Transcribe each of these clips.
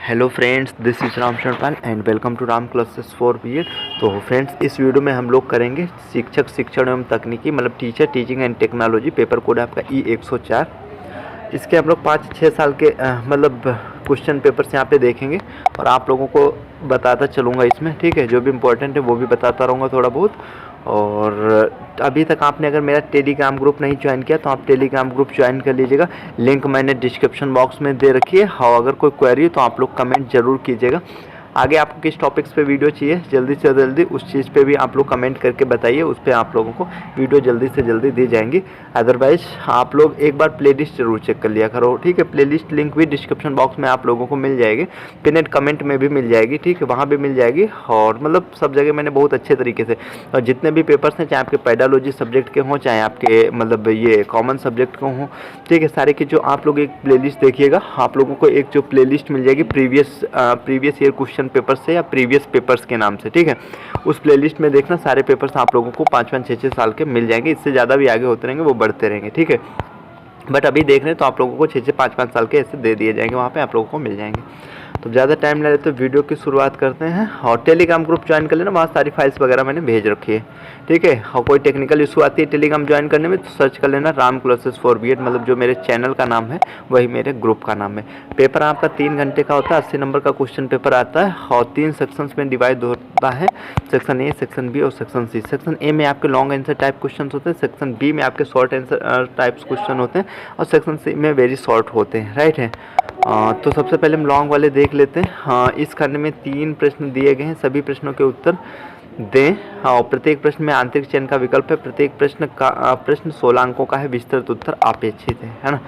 Hello friends, this is Ram Sharanpal and welcome to Ram classes for BEd. तो friends, इस video में हम लोग करेंगे शिक्षक शिक्षण एवं तकनीकी मतलब teacher teaching and technology. Paper code आपका E104। इसके हम लोग 5-6 साल के मतलब क्वेश्चन पेपर्स यहाँ पे देखेंगे और आप लोगों को बताता चलूँगा इसमें, ठीक है। जो भी इम्पोर्टेंट है वो भी बताता रहूँगा थोड़ा बहुत। और अभी तक आपने अगर मेरा टेलीग्राम ग्रुप नहीं ज्वाइन किया तो आप टेलीग्राम ग्रुप ज्वाइन कर लीजिएगा। लिंक मैंने डिस्क्रिप्शन बॉक्स में दे रखी है। और अगर कोई क्वेरी हो तो आप लोग कमेंट ज़रूर कीजिएगा। आगे आपको किस टॉपिक्स पे वीडियो चाहिए जल्दी से जल्दी उस चीज़ पे भी आप लोग कमेंट करके बताइए, उस पर आप लोगों को वीडियो जल्दी से जल्दी दी जाएंगी। अदरवाइज आप लोग एक बार प्लेलिस्ट जरूर चेक कर लिया करो, ठीक है। प्लेलिस्ट लिंक भी डिस्क्रिप्शन बॉक्स में आप लोगों को मिल जाएगी, पिनेड कमेंट में भी मिल जाएगी, ठीक है, वहाँ भी मिल जाएगी। और मतलब सब जगह मैंने बहुत अच्छे तरीके से, और जितने भी पेपर्स हैं, चाहे आपके पेडालॉजी सब्जेक्ट के हों, चाहे आपके मतलब ये कॉमन सब्जेक्ट के हों, ठीक है, सारे की जो आप लोग एक प्लेलिस्ट देखिएगा, आप लोगों को एक जो प्लेलिस्ट मिल जाएगी प्रीवियस ईयर क्वेश्चन पेपर से या प्रीवियस पेपर्स के नाम से, ठीक है। उस प्लेलिस्ट में देखना, सारे पेपर्स आप लोगों को 5-5, 6-6 साल के मिल जाएंगे। इससे ज़्यादा भी आगे होते रहेंगे, वो बढ़ते रहेंगे, ठीक है। बट अभी देख रहे हैं तो आप लोगों को 6-6, 5-5 साल के ऐसे दे दिए जाएंगे, वहाँ पे आप लोगों को मिल जाएंगे। तो ज़्यादा टाइम ले लेते तो वीडियो की शुरुआत करते हैं। और टेलीग्राम ग्रुप ज्वाइन कर लेना, वहाँ सारी फाइल्स वगैरह मैंने भेज रखी है, ठीक है। और कोई टेक्निकल इशू आती है टेलीग्राम ज्वाइन करने में तो सर्च कर लेना राम क्लासेस फॉर बीएड, मतलब जो मेरे चैनल का नाम है वही मेरे ग्रुप का नाम है। पेपर आपका 3 घंटे का होता है, 80 नंबर का क्वेश्चन पेपर आता है और 3 सेक्शंस में डिवाइड होता है, सेक्शन ए, सेक्शन बी और सेक्शन सी। सेक्शन ए में आपके लॉन्ग आंसर टाइप क्वेश्चन होते हैं, सेक्शन बी में आपके शॉर्ट आंसर टाइप्स क्वेश्चन होते हैं और सेक्शन सी में वेरी शॉर्ट होते हैं, राइट है। तो सबसे पहले हम लॉन्ग वाले देख लेते हैं। इस खंड में 3 प्रश्न दिए गए हैं, सभी प्रश्नों के उत्तर दें। और प्रत्येक प्रश्न में आंतरिक चयन का विकल्प है। प्रत्येक प्रश्न 16 अंकों का है, विस्तृत उत्तर अपेक्षित है ना।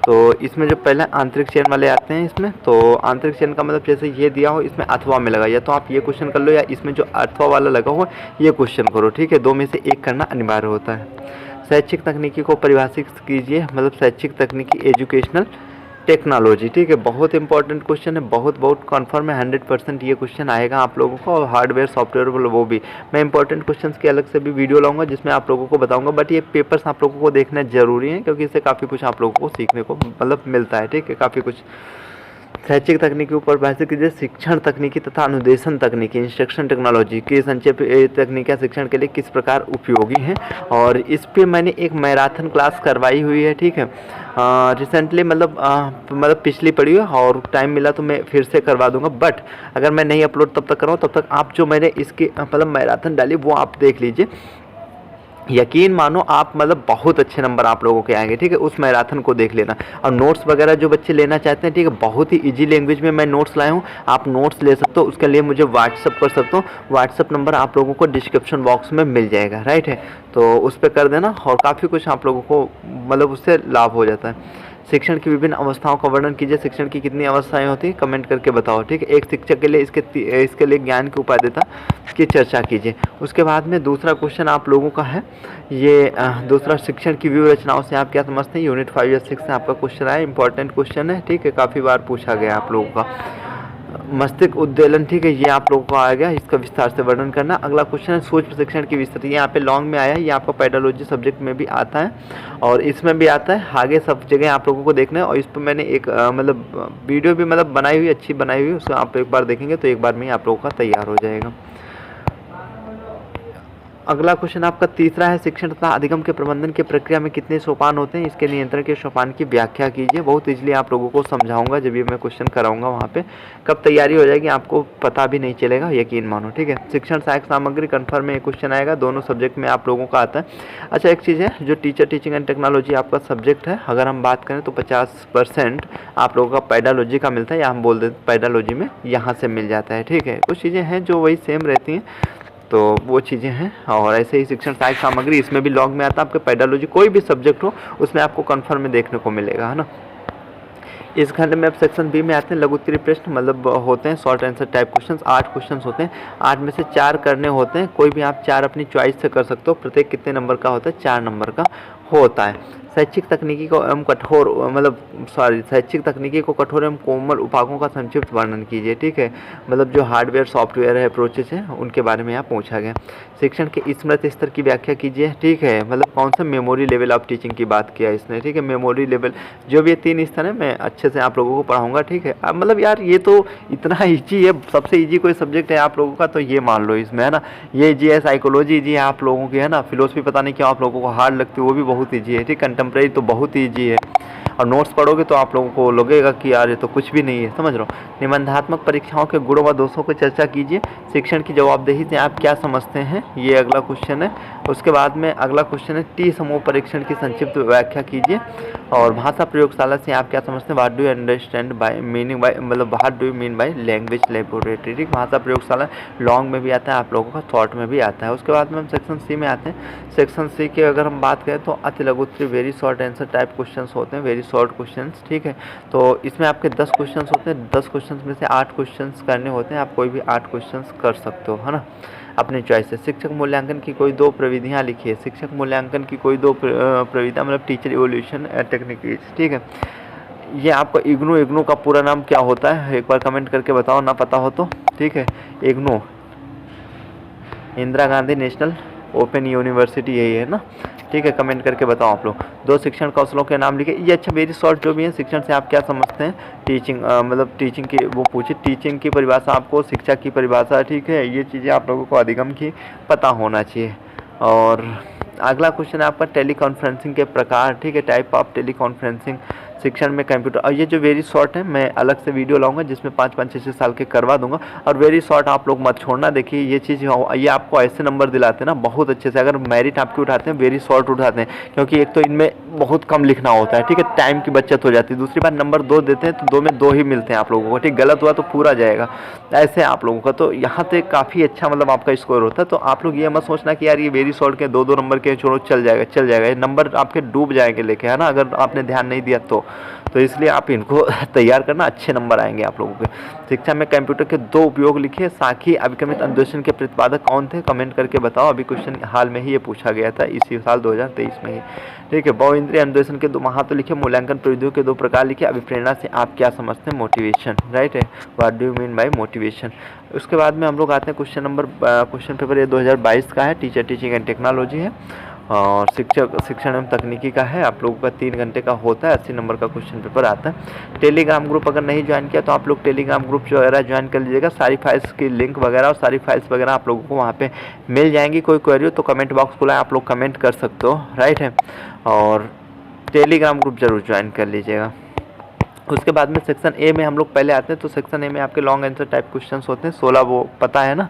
तो इसमें जो पहले आंतरिक चयन वाले आते हैं इसमें, तो आंतरिक चयन का मतलब जैसे ये दिया हो, इसमें अथवा में लगा, या तो आप ये क्वेश्चन कर लो या इसमें जो अथवा वाला लगा हो ये क्वेश्चन करो, ठीक है। 2 में से एक करना अनिवार्य होता है। शैक्षिक तकनीकी को परिभाषित कीजिए, मतलब शैक्षिक तकनीकी एजुकेशनल टेक्नोलॉजी, ठीक है। बहुत इंपॉर्टेंट क्वेश्चन है, बहुत कन्फर्म है, 100% ये क्वेश्चन आएगा आप लोगों को। और हार्डवेयर सॉफ्टवेयर वो भी मैं इंपॉर्टेंट क्वेश्चंस के अलग से भी वीडियो लाऊंगा जिसमें आप लोगों को बताऊंगा। बट ये पेपर्स आप लोगों को देखना जरूरी है क्योंकि इससे काफ़ी कुछ आप लोगों को सीखने को मतलब मिलता है, ठीक है, काफ़ी कुछ। शैक्षिक तकनीकी ऊपर परिभाषित कीजिए। शिक्षण तकनीकी तथा अनुदेशन तकनीकी इंस्ट्रक्शन टेक्नोलॉजी की संक्षेप तकनीकियाँ शिक्षण के लिए किस प्रकार उपयोगी हैं। और इस पे मैंने एक मैराथन क्लास करवाई हुई है, ठीक है, रिसेंटली, मतलब पिछली पड़ी है और टाइम मिला तो मैं फिर से करवा दूंगा। बट अगर मैं नहीं अपलोड तब तक कराऊँ, तब तक आप जो मैंने इसकी मतलब मैराथन डाली वो आप देख लीजिए। यकीन मानो आप मतलब बहुत अच्छे नंबर आप लोगों के आएंगे, ठीक है। उस मैराथन को देख लेना। और नोट्स वगैरह जो बच्चे लेना चाहते हैं, ठीक है, बहुत ही इजी लैंग्वेज में मैं नोट्स लाया हूँ, आप नोट्स ले सकते हो। उसके लिए मुझे व्हाट्सअप कर सकते हो, व्हाट्सअप नंबर आप लोगों को डिस्क्रिप्शन बॉक्स में मिल जाएगा, राइट है। तो उस पर कर देना और काफ़ी कुछ आप लोगों को मतलब उससे लाभ हो जाता है। शिक्षण की विभिन्न अवस्थाओं का वर्णन कीजिए। शिक्षण की कितनी अवस्थाएं होती हैं, कमेंट करके बताओ, ठीक है। एक शिक्षक के लिए इसके लिए ज्ञान की उपादेयता की चर्चा कीजिए। उसके बाद में दूसरा क्वेश्चन आप लोगों का है ये दूसरा, शिक्षण की व्यूह रचनाओं से आप क्या समझते हैं। यूनिट 5 या 6 से आपका क्वेश्चन आया, इंपॉर्टेंट क्वेश्चन है, ठीक है, काफ़ी बार पूछा गया आप लोगों का। मस्तिष्क उद्वेलन, ठीक है, ये आप लोगों को आ गया, इसका विस्तार से वर्णन करना। अगला क्वेश्चन है सूक्ष्म शिक्षण की विस्तृति, यहाँ पे लॉन्ग में आया है, ये आपका पेडालॉजी सब्जेक्ट में भी आता है और इसमें भी आता है, आगे सब जगह आप लोगों को देखना है। और इस पर मैंने एक मतलब वीडियो भी मतलब बनाई हुई, अच्छी बनाई हुई, उसको आप एक बार देखेंगे तो एक बार में ही आप लोगों का तैयार हो जाएगा। अगला क्वेश्चन आपका तीसरा है, शिक्षण तथा अधिगम के प्रबंधन की प्रक्रिया में कितने सोपान होते हैं, इसके नियंत्रण के सोपान की व्याख्या कीजिए। बहुत इजीली आप लोगों को समझाऊंगा जब ये मैं क्वेश्चन कराऊंगा, वहाँ पे कब तैयारी हो जाएगी आपको पता भी नहीं चलेगा, यकीन मानो, ठीक है। शिक्षण सहायक सामग्री कन्फर्म में एक क्वेश्चन आएगा, दोनों सब्जेक्ट में आप लोगों का आता है। अच्छा, एक चीज़ है, जो टीचर टीचिंग एंड टेक्नोलॉजी आपका सब्जेक्ट है, अगर हम बात करें तो 50% आप लोगों का पेडालॉजी का मिलता है, या हम बोल देते पेडालॉजी में यहाँ से मिल जाता है, ठीक है। कुछ चीज़ें हैं जो वही सेम रहती हैं, तो वो चीज़ें हैं। और ऐसे ही शिक्षण सहायक सामग्री इसमें भी लॉन्ग में आता है, आपके पेडालॉजी कोई भी सब्जेक्ट हो उसमें आपको कन्फर्म में देखने को मिलेगा, है ना। इस खंड में अब सेक्शन बी में आते हैं लघु उत्तरीय प्रश्न, मतलब होते हैं short answer type questions. 8 questions होते हैं, 8 में से 4 करने होते हैं, कोई भी आप 4 अपनी चॉइस से कर सकते हो। प्रत्येक कितने नंबर का होता है, 4 नंबर का होता है। शैक्षिक तकनीकी को एवं कठोर शैक्षिक तकनीकी को कठोर एवं कोमल उपायों का संक्षिप्त वर्णन कीजिए। ठीक है, मतलब जो हार्डवेयर सॉफ्टवेयर है अप्रोचेस हैं उनके बारे में यहाँ पूछा गया। शिक्षण के स्मृति स्तर की व्याख्या कीजिए। ठीक है, मतलब कौन सा मेमोरी लेवल ऑफ टीचिंग की बात किया इसने। ठीक है, मेमोरी लेवल जो भी ये 3 स्तर है मैं अच्छे से आप लोगों को पढ़ाऊंगा। ठीक है, अब मतलब यार ये तो इतना ईजी है, सबसे ईजी कोई सब्जेक्ट है आप लोगों का तो ये मान लो इसमें, है ना। ये ईजी है, साइकोलॉजी ईजी है आप लोगों की, है ना। फिलोसफी पता नहीं क्यों आप लोगों को हार्ड लगती है, वो भी बहुत ईजी है। ठीक, कंटेम्प्रेरी तो बहुत ईजी है, और नोट्स पढ़ोगे तो आप लोगों को लगेगा कि यार ये तो कुछ भी नहीं है, समझ रहे हो। निबंधात्मक परीक्षाओं के गुणों व दोषों को चर्चा कीजिए। शिक्षण की जवाबदेही से आप क्या समझते हैं, ये अगला क्वेश्चन है। उसके बाद में अगला क्वेश्चन है टी समूह परीक्षण की संक्षिप्त व्याख्या कीजिए। और भाषा प्रयोगशाला से आप क्या समझते हैं, what do you understand by meaning by, मतलब what do you mean by language laboratory. भाषा प्रयोगशाला लॉन्ग में भी आता है आप लोगों का, शॉर्ट में भी आता है। उसके बाद में हम सेक्शन सी में आते हैं। सेक्शन सी के अगर हम बात करें तो अति लघु उत्तरीय very short answer type questions होते हैं, वेरी शॉर्ट क्वेश्चंस। ठीक है, तो इसमें आपके 10 क्वेश्चंस होते हैं, 10 क्वेश्चंस में से 8 क्वेश्चंस करने होते हैं। आप कोई भी 8 क्वेश्चंस कर सकते हो, है ना, अपनी चॉइस से। शिक्षक मूल्यांकन की कोई 2 प्रविधियाँ लिखिए। शिक्षक मूल्यांकन की कोई 2 प्रविधियाँ, मतलब टीचर इवोल्यूशन टेक्निक। ठीक है, ये आपका इग्नू का पूरा नाम क्या होता है एक बार कमेंट करके बताओ, ना पता हो तो। ठीक है, IGNOU Indira Gandhi national open university यही है ना। ठीक है, कमेंट करके बताओ आप लोग। 2 शिक्षण कौशलों के नाम लिखे। ये अच्छा वेरी शॉर्ट जो भी है, शिक्षण से आप क्या समझते हैं, टीचिंग, मतलब टीचिंग की वो पूछे, टीचिंग की परिभाषा आपको, शिक्षा की परिभाषा। ठीक है, ये चीज़ें आप लोगों को अधिगम की पता होना चाहिए। और अगला क्वेश्चन है आपका टेली कॉन्फ्रेंसिंग के प्रकार। ठीक है, टाइप ऑफ टेली कॉन्फ्रेंसिंग शिक्षण में कंप्यूटर। और ये जो वेरी शॉर्ट है मैं अलग से वीडियो लाऊंगा जिसमें 5-5, 6-6 साल के करवा दूंगा। और वेरी शॉर्ट आप लोग मत छोड़ना। देखिए ये चीज़, ये आपको ऐसे नंबर दिलाते हैं ना बहुत अच्छे से, अगर मेरिट आपके उठाते हैं वेरी शॉर्ट उठाते हैं, क्योंकि एक तो इनमें बहुत कम लिखना होता है। ठीक है, टाइम की बचत हो जाती है। दूसरी बात नंबर 2 देते हैं तो 2 में 2 ही मिलते हैं आप लोगों को। ठीक, गलत हुआ तो पूरा जाएगा, ऐसे आप लोगों का। तो यहाँ से काफ़ी अच्छा मतलब आपका स्कोर होता है। तो आप लोग ये मत सोचना कि यार ये वेरी शॉर्ट के 2-2 नंबर के छोड़ो, चल जाएगा। ये नंबर आपके डूब जाएंगे लेके, है ना, अगर आपने ध्यान नहीं दिया तो इसलिए आप इनको तैयार करना, अच्छे नंबर आएंगे आप लोगों के। शिक्षा में कंप्यूटर के 2 उपयोग लिखिए। साखी अभिक्रमित अन्वेषण के प्रतिपादक कौन थे, कमेंट करके बताओ। अभी क्वेश्चन हाल में ही ये पूछा गया था, इसी साल 2023 में ही। ठीक है, बहु इंद्रिय अन्वेषण के 2 महात्व लिखे। मूल्यांकन प्रविधियों के 2 प्रकार लिखे। अभिप्रेरणा से आप क्या समझते हैं, मोटिवेशन। राइट है, what do you mean bye motivation. उसके बाद में हम लोग आते हैं क्वेश्चन पेपर, ये 2022 का है, टीचर टीचिंग एंड टेक्नोलॉजी है। और शिक्षण एवं तकनीकी का है, आप लोगों का 3 घंटे का होता है। 80 नंबर का क्वेश्चन पेपर आता है। टेलीग्राम ग्रुप अगर नहीं ज्वाइन किया तो आप लोग टेलीग्राम ग्रुप जो वगैरह ज्वाइन कर लीजिएगा। सारी फाइल्स की लिंक वगैरह और सारी फाइल्स वगैरह आप लोगों को वहाँ पे मिल जाएंगी। कोई क्वेरी हो तो कमेंट बॉक्स खुला है, आप लोग कमेंट कर सकते हो। राइट है, और टेलीग्राम ग्रुप जरूर ज्वाइन कर लीजिएगा। उसके बाद में सेक्शन ए में हम लोग पहले आते हैं। तो सेक्शन ए में आपके लॉन्ग आंसर टाइप क्वेश्चंस होते हैं 16, वो पता है ना,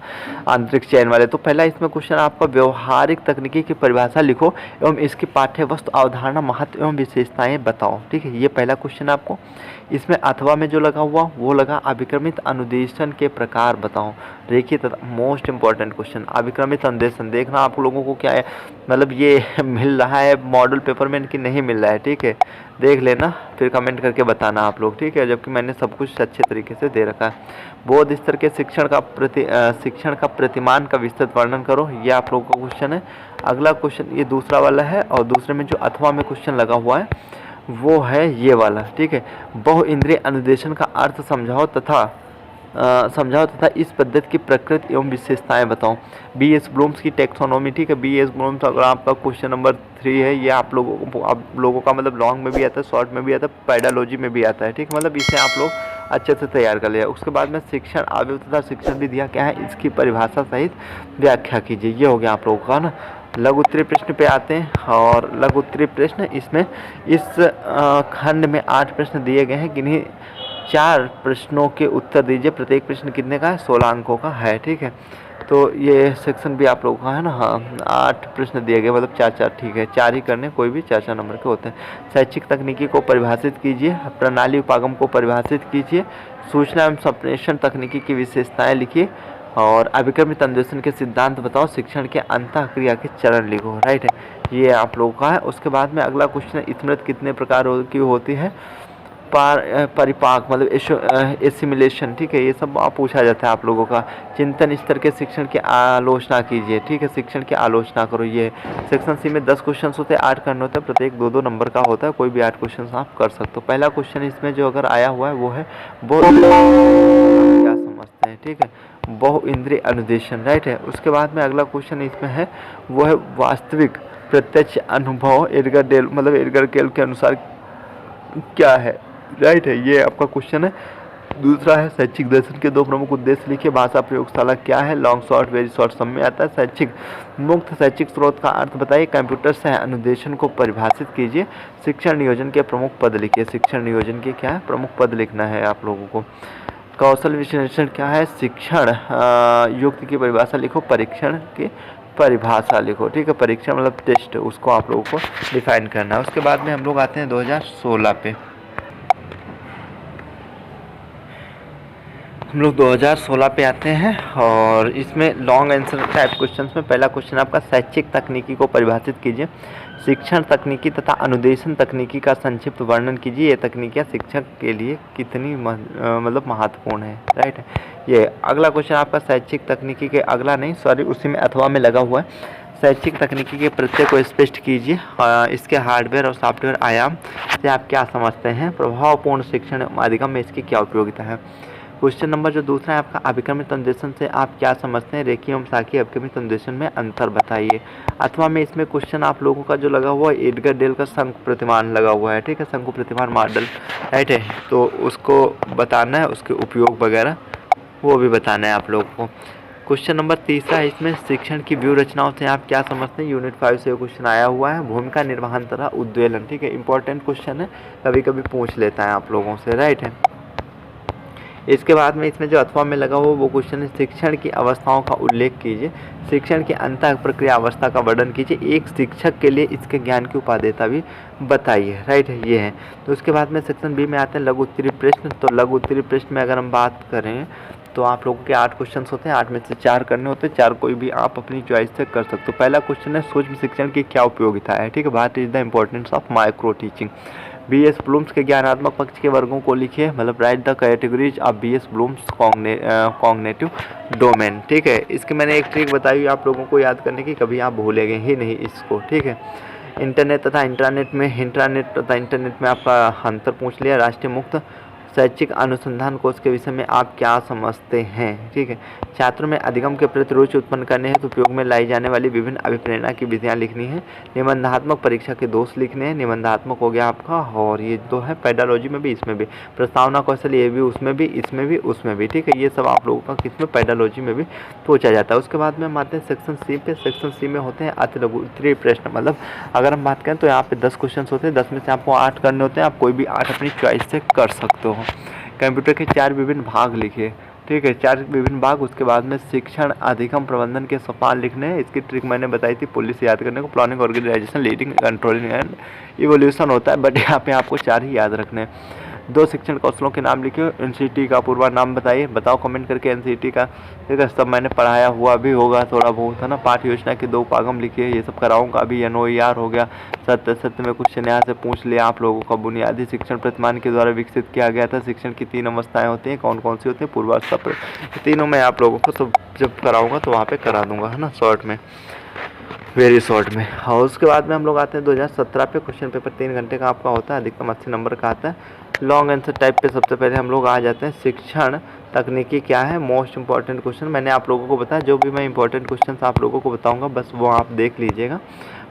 आंतरिक चयन वाले। तो पहला इसमें क्वेश्चन आपका व्यवहारिक तकनीकी की परिभाषा लिखो एवं इसकी पाठ्य वस्तु अवधारणा महत्व एवं विशेषताएं बताओ। ठीक है, ये पहला क्वेश्चन आपको। इसमें अथवा में जो लगा हुआ वो लगा अभिक्रमित अनुदेशन के प्रकार बताओ। देखिए तथा मोस्ट इंपॉर्टेंट क्वेश्चन, अभिक्रमित अनुदेशन। देखना आप लोगों को क्या है, मतलब ये मिल रहा है मॉडल पेपर में कि नहीं मिल रहा है। ठीक है, देख लेना फिर कमेंट करके बताना आप लोग। ठीक है, जबकि मैंने सब कुछ अच्छे तरीके से दे रखा है। बौद्ध स्तर के शिक्षण का प्रतिमान का विस्तृत वर्णन करो, ये आप लोगों का क्वेश्चन है। अगला क्वेश्चन ये दूसरा वाला है, और दूसरे में जो अथवा में क्वेश्चन लगा हुआ है वो है ये वाला। ठीक है, बहु इंद्रिय अनुदेशन का अर्थ समझाओ तथा इस पद्धति की प्रकृति एवं विशेषताएं बताओ। B.S. ब्लूम्स की टेक्सोनोमी। ठीक है, B.S. ब्लूम्स अगर आपका क्वेश्चन नंबर 3 है, ये आप लोगों का मतलब लॉन्ग में भी आता है, शॉर्ट में भी आता है, पेडालॉजी में भी आता है। ठीक, मतलब इसे आप लोग अच्छे से तैयार कर लिया। उसके बाद में शिक्षण अवयव तथा शिक्षण विधियाँ क्या है, इसकी परिभाषा सहित व्याख्या कीजिए। ये हो गया आप लोगों का ना। लघु उत्तरीय प्रश्न पे आते हैं, और लघु उत्तरीय प्रश्न इसमें इस खंड में 8 प्रश्न दिए गए हैं। किन्हीं 4 प्रश्नों के उत्तर दीजिए। प्रत्येक प्रश्न कितने का है, 16 अंकों का है। ठीक है, तो ये सेक्शन भी आप लोगों का है ना। हाँ, 8 प्रश्न दिए गए, मतलब 4-4। ठीक है, 4 ही करने, कोई भी 4-4 नंबर के होते हैं। शैक्षिक तकनीकी को परिभाषित कीजिए। प्रणाली उपागम को परिभाषित कीजिए। सूचना एवं संप्रेषण तकनीकी की विशेषताएं लिखिए। और अभिक्रमित अन्वेषण के सिद्धांत बताओ। शिक्षण के अंतःक्रिया के चरण लिखो। राइट है, ये आप लोगों का है। उसके बाद में अगला क्वेश्चन, स्मृति कितने प्रकार की होती है। परिपाक मतलब एसिमिलेशन, ठीक है, ये सब पूछा जाता है आप लोगों का। चिंतन स्तर के शिक्षण की आलोचना कीजिए, ठीक है, शिक्षण की आलोचना करो। ये सेक्शन सी में 10 क्वेश्चन होते हैं, 8 करने होते हैं, प्रत्येक 2-2 नंबर का होता है, कोई भी 8 क्वेश्चन आप कर सकते हो। पहला क्वेश्चन इसमें जो अगर आया हुआ है वो है क्या समझते हैं, ठीक है, बहु इंद्रिय अनुदेशन, राइट है। उसके बाद में अगला क्वेश्चन इसमें है वो है वास्तविक प्रत्यक्ष अनुभव एडगर डेल मतलब एडगर केल के अनुसार क्या है, राइट है, ये आपका क्वेश्चन है। दूसरा है शैक्षिक दर्शन के 2 प्रमुख उद्देश्य लिखिए। भाषा प्रयोगशाला क्या है, लॉन्ग शॉर्ट वेरी शॉर्ट सब में आता है। शैक्षिक मुक्त शैक्षिक स्रोत का अर्थ बताइए। कंप्यूटर से अनुदेशन को परिभाषित कीजिए। शिक्षण नियोजन के प्रमुख पद लिखिए। शिक्षण नियोजन के क्या है, प्रमुख पद लिखना है आप लोगों को। कौशल विश्लेषण क्या है, शिक्षण युक्ति की परिभाषा लिखो। परीक्षण की परिभाषा लिखो, ठीक है, परीक्षण मतलब टेस्ट, उसको आप लोगों को डिफाइन करना है। उसके बाद में हम लोग आते हैं 2016 पे। हम लोग 2016 पे आते हैं और इसमें लॉन्ग आंसर टाइप क्वेश्चंस में पहला क्वेश्चन आपका शैक्षिक तकनीकी को परिभाषित कीजिए। शिक्षण तकनीकी तथा अनुदेशन तकनीकी का संक्षिप्त वर्णन कीजिए। ये तकनीकियाँ शिक्षक के लिए कितनी मतलब महत्वपूर्ण है, राइट है। ये अगला क्वेश्चन आपका शैक्षिक तकनीकी के अगला नहीं सॉरी उसी में अथवा में लगा हुआ है। शैक्षिक तकनीकी के प्रत्यय को स्पष्ट कीजिए। इसके हार्डवेयर और सॉफ्टवेयर आयाम से आप क्या समझते हैं। प्रभावपूर्ण शिक्षण अधिगम में इसकी क्या उपयोगिता है। क्वेश्चन नंबर जो दूसरा है आपका अभिक्रमित अनुदेशन से आप क्या समझते हैं। रेखीय एवं शाखीय अभिक्रमित अनुदेशन में अंतर बताइए। अथवा में इसमें क्वेश्चन आप लोगों का जो लगा हुआ है एडगर डेल का शंकु प्रतिमान लगा हुआ है, ठीक है, शंकु प्रतिमान मॉडल, राइट है, तो उसको बताना है, उसके उपयोग वगैरह वो भी बताना है आप लोगों को। क्वेश्चन नंबर तीसरा है इसमें शिक्षण की व्यू रचनाओं से आप क्या समझते हैं। यूनिट 5 से क्वेश्चन आया हुआ है। भूमिका निर्वहन तथा उद्वेलन, ठीक है, इंपॉर्टेंट क्वेश्चन है, कभी कभी पूछ लेता है आप लोगों से, राइट है। इसके बाद में इसमें जो अथवा में लगा हुआ वो क्वेश्चन है शिक्षण की अवस्थाओं का उल्लेख कीजिए। शिक्षण की अंतः प्रक्रिया अवस्था का वर्णन कीजिए। एक शिक्षक के लिए इसके ज्ञान की उपादेयता भी बताइए, राइट है, ये है। तो उसके बाद में सेक्शन बी में आते हैं लघु उत्तरीय प्रश्न। तो लघु उत्तरीय प्रश्न में अगर हम बात करें तो आप लोगों के 8 क्वेश्चन होते हैं, 8 में से 4 करने होते हैं, 4 कोई भी आप अपनी चॉइस से कर सकते हो। पहला क्वेश्चन है सूक्ष्म शिक्षण की क्या उपयोगिता है, ठीक है, what is the importance of micro teaching. B S. Bloom's के ज्ञानात्मक पक्ष के वर्गों को लिखिए, मतलब write the categories of B S. Bloom's cognitive domain, ठीक है। इसके मैंने एक ट्रिक बताई आप लोगों को याद करने की, कभी आप भूलेंगे ही नहीं इसको, ठीक है। इंटरनेट तथा इंट्रानेट में आपका अंतर पूछ लिया। राष्ट्रीय मुक्त शैक्षिक अनुसंधान कोष के विषय में आप क्या समझते हैं, ठीक है। छात्रों में अधिगम के प्रति रुचि उत्पन्न करने हेतु उपयोग में लाई जाने वाली विभिन्न अभिप्रेरणा की विधियां लिखनी है। निबंधात्मक परीक्षा के दोष लिखने हैं। निबंधात्मक हो गया आपका, और ये दो है पेडालॉजी में भी, इसमें भी प्रस्तावना कौशल, ये भी उसमें भी, इसमें भी, उसमें भी, ठीक है। ये सब आप लोगों का किसमें पेडालॉजी में भी पूछा जाता है। उसके बाद में हम आते हैं सेक्शन सी पे। सेक्शन सी में होते हैं अति लघु उत्तरीय प्रश्न, मतलब अगर हम बात करें तो यहाँ पे 10 क्वेश्चन होते हैं, 10 में से आपको 8 करने होते हैं, आप कोई भी 8 अपनी चॉइस से कर सकते हो। कंप्यूटर के 4 विभिन्न भाग लिखिए, ठीक है, 4 विभिन्न भाग। उसके बाद में शिक्षण अधिगम प्रबंधन के सोपान लिखने हैं। इसकी ट्रिक मैंने बताई थी पुलिस याद करने को। Planning, organisation, leading, controlling and evolution होता है, बट यहाँ पे आपको 4 ही याद रखने हैं। 2 शिक्षण कौशलों के नाम लिखिए। एनसीटी का पूर्वा नाम बताइए, बताओ कमेंट करके एनसीटी का, ठीक है, सब मैंने पढ़ाया हुआ भी होगा थोड़ा बहुत, है ना। पाठ योजना के 2 उपागम लिखिए, ये सब कराऊंगा। अभी एनओईआर हो गया, सत्य में कुछ यहाँ से पूछ लिया आप लोगों का। बुनियादी शिक्षण प्रतिमान के द्वारा विकसित किया गया था। शिक्षण की 3 अवस्थाएं होती हैं, कौन कौन सी होती हैं, पूर्वावस्था, तीनों में आप लोगों को सब जब कराऊंगा तो वहाँ पे करा दूंगा, है ना, शॉर्ट में, वेरी शॉर्ट में। और उसके बाद में हम लोग आते हैं 2017 पे। क्वेश्चन पेपर 3 घंटे का आपका होता है, अधिकतम 80 नंबर का आता है। लॉन्ग आंसर टाइप पे सबसे पहले हम लोग आ जाते हैं। शिक्षण तकनीकी क्या है, मोस्ट इंपॉर्टेंट क्वेश्चन मैंने आप लोगों को बताया। जो भी मैं इंपॉर्टेंट क्वेश्चन आप लोगों को बताऊंगा बस वो आप देख लीजिएगा।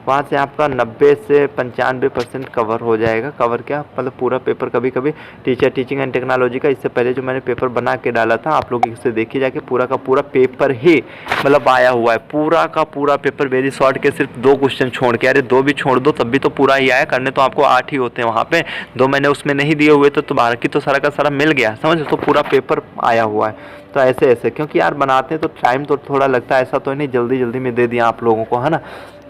वहाँ से आपका 90 से 95% कवर हो जाएगा। कवर क्या मतलब पूरा पेपर। कभी कभी टीचर टीचिंग एंड टेक्नोलॉजी का इससे पहले जो मैंने पेपर बना के डाला था, आप लोग इससे देखिए जाके, पूरा का पूरा पेपर ही मतलब आया हुआ है। पूरा का पूरा पेपर वेरी शॉर्ट के सिर्फ 2 क्वेश्चन छोड़ के, अरे 2 भी छोड़ दो तब भी तो पूरा ही आया। करने तो आपको 8 ही होते हैं वहाँ पे, 2 मैंने उसमें नहीं दिए हुए तो बाकी तो सारा का सारा मिल गया, समझ। तो पूरा पेपर आया हुआ है। तो ऐसे क्योंकि यार बनाते हैं तो टाइम तो थोड़ा लगता है, ऐसा तो नहीं जल्दी जल्दी में दे दिया आप लोगों को, है ना।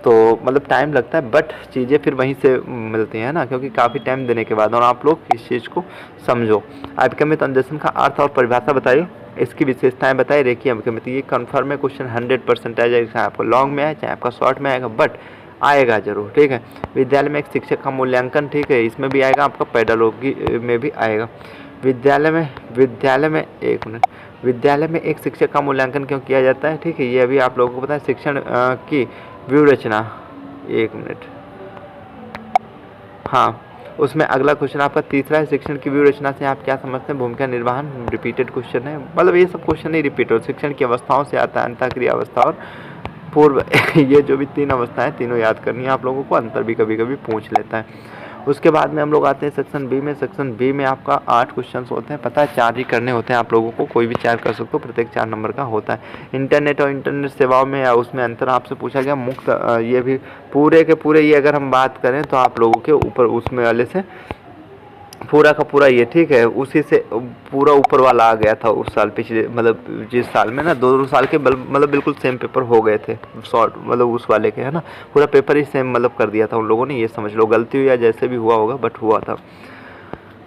तो मतलब टाइम लगता है, बट चीज़ें फिर वहीं से मिलती हैं ना, क्योंकि काफ़ी टाइम देने के बाद। और आप लोग इस चीज़ को समझो। अभिक्रमित अनुदेशन का अर्थ और परिभाषा बताइए, इसकी विशेषताएं बताइए। रेखीय अभिक्रमित ये कन्फर्म है, क्वेश्चन 100% आ जाएगा, चाहे आपको लॉन्ग में आए चाहे आपका शॉर्ट में आएगा, बट आएगा जरूर, ठीक है। विद्यालय में एक शिक्षक का मूल्यांकन, ठीक है, इसमें भी आएगा, आपका पेडागोगी में भी आएगा। विद्यालय में एक मिनट, विद्यालय में एक शिक्षक का मूल्यांकन क्यों किया जाता है, ठीक है, ये अभी आप लोगों को पता है। शिक्षण की व्यूहरचना, एक मिनट, हाँ, उसमें अगला क्वेश्चन आपका तीसरा है, शिक्षण की व्यूहरचना से आप क्या समझते हैं, भूमिका निर्वहन, रिपीटेड क्वेश्चन है, मतलब ये सब क्वेश्चन ही रिपीट हो। शिक्षण की अवस्थाओं से आता है अंतःक्रिया अवस्था और पूर्व ये जो भी 3 अवस्थाएं, तीनों याद करनी है आप लोगों को, अंतर भी कभी कभी पूछ लेता है। उसके बाद में हम लोग आते हैं सेक्शन बी में। सेक्शन बी में आपका 8 क्वेश्चन होते हैं, पता है 4 ही करने होते हैं आप लोगों को, कोई भी 4 कर सकते हो, प्रत्येक 4 नंबर का होता है। इंटरनेट और इंटरनेट सेवाओं में या उसमें अंतर आपसे पूछा गया। मुक्त ये भी पूरे के पूरे, ये अगर हम बात करें तो आप लोगों के ऊपर उसमें वाले से पूरा का पूरा ये, ठीक है, उसी से पूरा ऊपर वाला आ गया था उस साल, पिछले मतलब जिस साल में ना 2 साल के मतलब बिल्कुल सेम पेपर हो गए थे शॉर्ट, मतलब उस वाले के, है ना, पूरा पेपर ही सेम मतलब कर दिया था उन लोगों ने, ये समझ लो, गलती हुई या जैसे भी हुआ होगा बट हुआ था।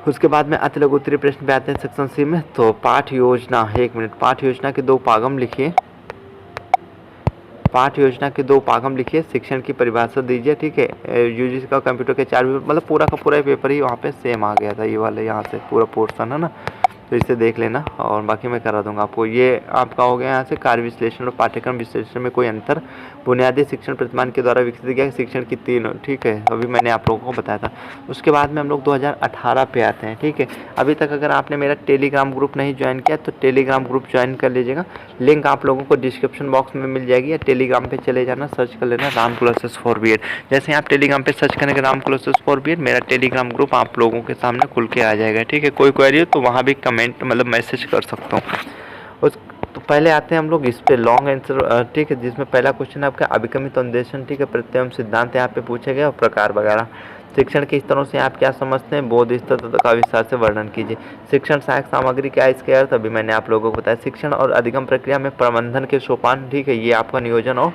उसके बाद में अति लघु उत्तरीय प्रश्न पे आते हैं सेक्शन सी में। तो पाठ योजना, 1 मिनट, पाठ योजना के 2 पागम लिखिए, पाठ योजना के 2 पागम लिखिए, शिक्षण की परिभाषा दीजिए, ठीक है। यूजीसी का कंप्यूटर के 4 मतलब पूरा का पूरा पेपर ही वहाँ पे सेम आ गया था, ये वाले यहाँ से पूरा पोर्शन है ना, तो इसे देख लेना और बाकी मैं करा दूंगा आपको। ये आपका हो गया यहाँ से कार्य विश्लेषण और पाठ्यक्रम विश्लेषण में कोई अंतर, बुनियादी शिक्षण प्रतिमान के द्वारा विकसित किया शिक्षण की 3, ठीक है, अभी मैंने आप लोगों को बताया था। उसके बाद में हम लोग 2018 पे आते हैं, ठीक है। अभी तक अगर आपने मेरा टेलीग्राम ग्रुप नहीं ज्वाइन किया तो टेलीग्राम ग्रुप ज्वाइन कर लीजिएगा, लिंक आप लोगों को डिस्क्रिप्शन बॉक्स में मिल जाएगी, या टेलीग्राम पे चले जाना, सर्च कर लेना राम क्लासेस फॉर बीएड। जैसे आप टेलीग्राम पे सर्च करेंगे राम क्लासेस फॉर बीएड, मेरा टेलीग्राम ग्रुप आप लोगों के सामने खुल के आ जाएगा, ठीक है। कोई क्वेरी हो तो वहाँ भी कमेंट मतलब मैसेज कर सकता हूँ। उस तो पहले आते हैं हम लोग इस पे लॉन्ग आंसर, ठीक है, जिसमें पहला क्वेश्चन आपका अभिकमित अन्वेषण, ठीक है, प्रत्यय सिद्धांत यहाँ पे पूछे गए और प्रकार वगैरह। शिक्षण के स्तरों से आप क्या समझते हैं, बोध स्तर का विस्तार से वर्णन कीजिए। शिक्षण सहायक सामग्री क्या है, इसके अर्थ अभी मैंने आप लोगों को बताया। शिक्षण और अधिगम प्रक्रिया में प्रबंधन के सोपान, ठीक है, ये आपका नियोजन और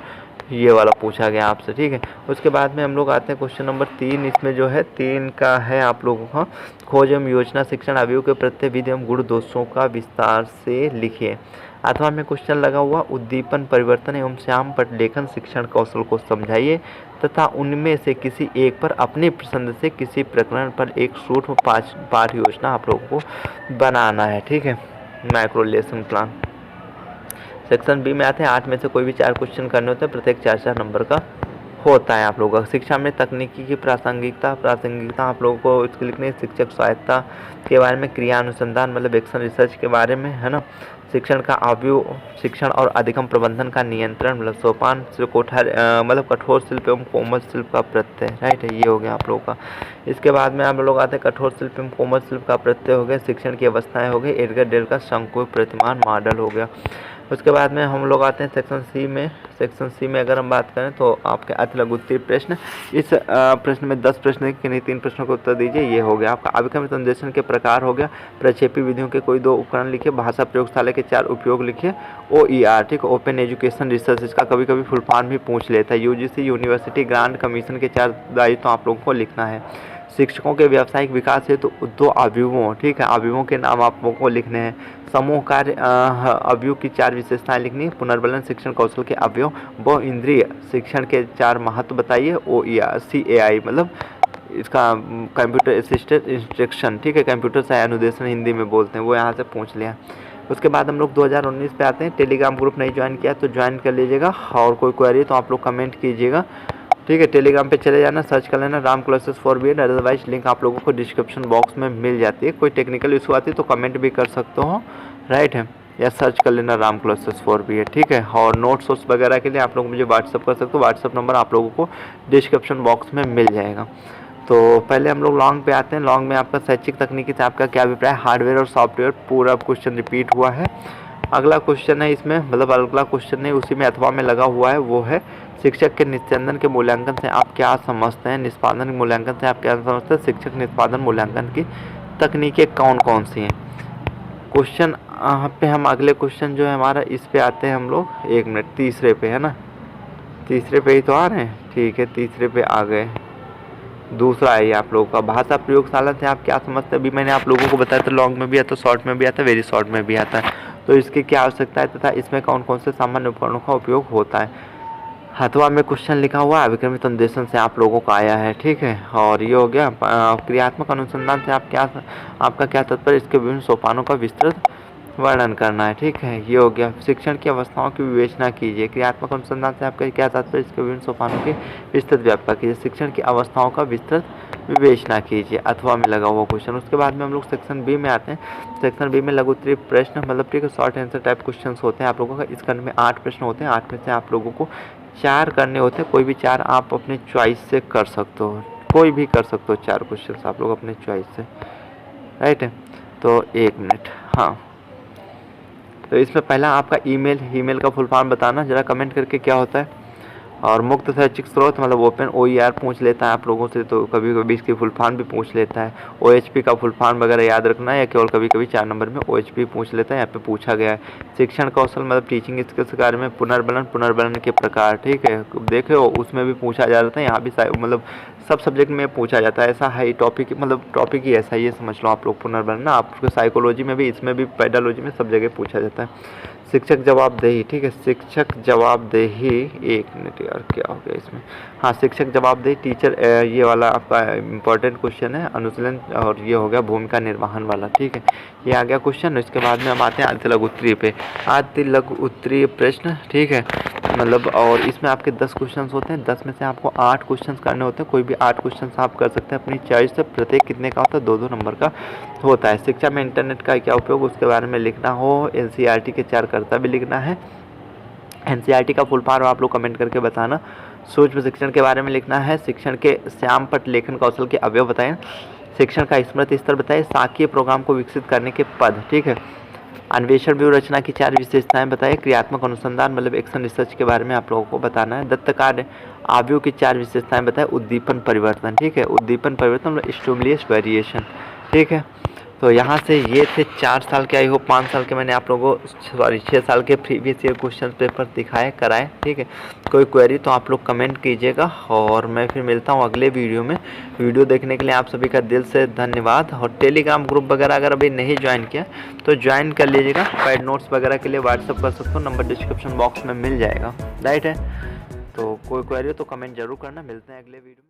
ये वाला पूछा गया आपसे, ठीक है। उसके बाद में हम लोग आते हैं क्वेश्चन नंबर 3, इसमें जो है 3 का है आप लोगों का खोज एवं योजना, शिक्षण अवयव के प्रत्यय विधि एवं गुण दोषों का विस्तार से लिखिए। अथवा में क्वेश्चन लगा हुआ उद्दीपन, परिवर्तन एवं श्याम पट लेखन शिक्षण कौशल को समझाइए तथा उनमें से किसी एक पर अपनी पसंद से किसी प्रकरण पर एक सूक्ष्म पाठ योजना आप लोगों को बनाना है, ठीक है, micro lesson plan. Section B में आते हैं 8 में से कोई भी 4 क्वेश्चन करने होते हैं, प्रत्येक 4-4 नंबर का होता है आप लोगों का। शिक्षा में तकनीकी की प्रासंगिकता आप लोगों को इसके लिखने, शिक्षक स्वायत्ता के बारे में, क्रिया अनुसंधान मतलब एक्शन रिसर्च के बारे में, है ना, शिक्षण का अवयव, शिक्षण और अधिगम प्रबंधन का नियंत्रण मतलब सोपान, मतलब कठोर शिल्प एवं कोमल शिल्प का प्रत्यय, राइट है, ये हो गया आप लोगों का। इसके बाद में आप लोग आते हैं कठोर शिल्प एवं कोमल शिल्प का प्रत्यय हो गया, शिक्षण की अवस्थाएं हो गई, एडगर डेल का शंकु प्रतिमान मॉडल हो गया। उसके बाद में हम लोग आते हैं सेक्शन सी में। सेक्शन सी में अगर हम बात करें तो आपके अति लघु उत्तरीय प्रश्न, इस प्रश्न में 10 प्रश्न के नहीं 3 प्रश्नों का उत्तर दीजिए, ये हो गया आपका। अभिकमित अन्वेषण के प्रकार हो गया, प्रक्षेपी विधियों के कोई 2 उपकरण लिखिए, भाषा प्रयोगशाला के 4 उपयोग लिखिए, OER, ठीक, ओपन एजुकेशन रिसर्च, इसका कभी कभी फुल फॉर्म भी पूछ लेता है। UGC यूनिवर्सिटी ग्रांट कमीशन के 4 दायित्व आप लोगों को लिखना है। शिक्षकों के व्यावसायिक विकास हेतु तो 2 अवयवों, ठीक है, अवयवों के नाम आप लोगों को लिखने हैं। समूह कार्य अवयव की 4 विशेषताएं लिखनी है। पुनर्बलन शिक्षण कौशल के अवयव, बहु इंद्रिय शिक्षण के 4 महत्व बताइए। OER CAI मतलब इसका कंप्यूटर असिस्टेड इंस्ट्रक्शन, ठीक है, कंप्यूटर से अनुदेशन हिंदी में बोलते हैं, वो यहाँ से पूछ लिया। उसके बाद हम लोग 2019 पे आते हैं। टेलीग्राम ग्रुप नहीं ज्वाइन किया तो ज्वाइन कर लीजिएगा, और कोई क्वेरी तो आप लोग कमेंट कीजिएगा, ठीक है। टेलीग्राम पे चले जाना, सर्च कर लेना Ram classes for B Ed, otherwise link आप लोगों को डिस्क्रिप्शन बॉक्स में मिल जाती है। कोई टेक्निकल इशू आती है तो कमेंट भी कर सकते हो, राइट है, या सर्च कर लेना राम क्लासेस फॉर बीएड, ठीक है। और नोट्स वगैरह के लिए आप लोग मुझे व्हाट्सअप कर सकते हो, व्हाट्सअप नंबर आप लोगों को डिस्क्रिप्शन बॉक्स में मिल जाएगा। तो पहले हम लोग लॉन्ग पे आते हैं। लॉन्ग में आपका शैक्षिक तकनीकी से आपका क्या अभिप्राय, हार्डवेयर और सॉफ्टवेयर, पूरा क्वेश्चन रिपीट हुआ है। अगला क्वेश्चन है इसमें, मतलब अगला क्वेश्चन नहीं, उसी में अथवा में लगा हुआ है, वो है शिक्षक के निस्पंदन के मूल्यांकन से आप क्या समझते हैं। निष्पादन मूल्यांकन से आप क्या समझते हैं, शिक्षक निष्पादन मूल्यांकन की तकनीकें कौन कौन सी हैं। क्वेश्चन पे हम अगले क्वेश्चन जो है हमारा, इस पे आते हैं हम लोग, 1 मिनट, तीसरे पे है ना, तीसरे पे ही तो आ रहे हैं, ठीक है, तीसरे पे आ गए। दूसरा है ये आप लोगों का, भाषा प्रयोगशाला से आप क्या समझते हैं। अभी मैंने आप लोगों को बताया था लॉन्ग में भी आता है, शॉर्ट में भी आता है, वेरी शॉर्ट में भी आता है, तो इसकी क्या आवश्यकता है तथा इसमें कौन कौन से सामान्य उपकरणों का उपयोग होता है। हथवा में क्वेश्चन लिखा हुआ है, विक्रमित अन्वेषण से आप लोगों का आया है, ठीक है। और ये हो गया क्रियात्मक अनुसंधान से आपका क्या तात्पर्य, इसके विभिन्न सोपानों का विस्तृत वर्णन करना है, ठीक है। ये हो गया शिक्षण की अवस्थाओं की विवेचना कीजिए। क्रियात्मक अनुसंधान से आपका क्या तात्पर्य, इसके विभिन्न सोपानों की विस्तृत व्याख्या कीजिए। शिक्षण की अवस्थाओं का विस्तृत विवेचना कीजिए, अथवा में लगा हुआ क्वेश्चन। उसके बाद में हम लोग सेक्शन बी में आते हैं। सेक्शन बी में लघु उत्तरीय प्रश्न, मतलब ठीक है, शॉर्ट आंसर टाइप क्वेश्चन होते हैं आप लोगों का। इस खंड में 8 प्रश्न होते हैं। 8 में से आप लोगों को 4 करने होते हैं। कोई भी 4 आप अपने चॉइस से कर सकते हो, कोई भी कर सकते हो 4 क्वेश्चन आप लोग अपने चॉइस से, राइट है। तो 1 मिनट, हाँ। तो इसमें पहला आपका ईमेल का फुल फॉर्म बताना जरा कमेंट करके क्या होता है। और मुक्त शैक्षिक स्रोत मतलब ओपन OER पूछ लेता है आप लोगों से, तो कभी कभी इसकी फुल फॉर्म भी पूछ लेता है। OHP का फुल फॉर्म वगैरह याद रखना है, या केवल कभी कभी 4 नंबर में OHP पूछ लेता है। यहाँ पे पूछा गया है शिक्षण कौशल मतलब टीचिंग स्किल्स के बारे में, पुनर्बलन के प्रकार, ठीक है। देखो उसमें भी पूछा जा रहा था, यहाँ भी मतलब सब सब्जेक्ट में पूछा जाता है, ऐसा है टॉपिक, मतलब टॉपिक ही ऐसा ही है, समझ लो आप लोग। पुनर्बलन ना आपको साइकोलॉजी में भी, इसमें भी, पेडालॉजी में, सब जगह पूछा जाता है। शिक्षक जवाबदेही, ठीक है। शिक्षक जवाबदेही, 1 मिनट यार क्या हो गया इसमें, हाँ। शिक्षक जवाबदेही टीचर, ये वाला आपका इम्पोर्टेंट क्वेश्चन है, अनुशीलन। और ये हो गया भूमिका निर्वहन वाला, ठीक है। ये आ गया क्वेश्चन। इसके बाद में हम आते हैं आद्य लघु उत्तरीय पे। आद्य लघु उत्तरीय प्रश्न, ठीक है, मतलब। और इसमें आपके 10 क्वेश्चन होते हैं। 10 में से आपको 8 क्वेश्चन करने होते हैं। कोई भी 8 क्वेश्चन आप कर सकते हैं अपनी चॉइस से। प्रत्येक कितने का होता है, 2-2 नंबर का होता है। शिक्षा में इंटरनेट का क्या उपयोग, उसके बारे में लिखना हो। NCERT के 4 कर्ता भी लिखना है। NCERT का फुल फॉर्म आप लोग कमेंट करके बताना। सूक्ष्म शिक्षण के बारे में लिखना है। शिक्षण के श्यामपट्ट लेखन कौशल के अवयव बताएं। शिक्षण का स्मृति स्तर बताएं। सांख्यिकीय प्रोग्राम को विकसित करने के पद, ठीक है। अन्वेषण व्यूह रचना की 4 विशेषताएं बताएं। क्रियात्मक अनुसंधान मतलब एक्शन रिसर्च के बारे में आप लोगों को बताना है। दत्त कार्य आव्यूह की 4 विशेषताएं बताएं। उद्दीपन परिवर्तन, ठीक है। उद्दीपन परिवर्तन मतलब स्टिमुलस वेरिएशन, ठीक है। तो यहाँ से ये थे 4 साल के, आई होप 5 साल के मैंने आप लोगों को, सॉरी 6 साल के प्रीवियस ईयर क्वेश्चन पेपर दिखाए कराए, ठीक है। कोई क्वेरी तो आप लोग कमेंट कीजिएगा, और मैं फिर मिलता हूँ अगले वीडियो में। वीडियो देखने के लिए आप सभी का दिल से धन्यवाद। और टेलीग्राम ग्रुप वगैरह अगर अभी नहीं ज्वाइन किया तो ज्वाइन कर लीजिएगा। पैड नोट्स वगैरह के लिए व्हाट्सअप कर सकते हो, नंबर डिस्क्रिप्शन बॉक्स में मिल जाएगा, राइट है। तो कोई क्वेरी हो तो कमेंट जरूर करना। मिलते हैं अगले वीडियो में।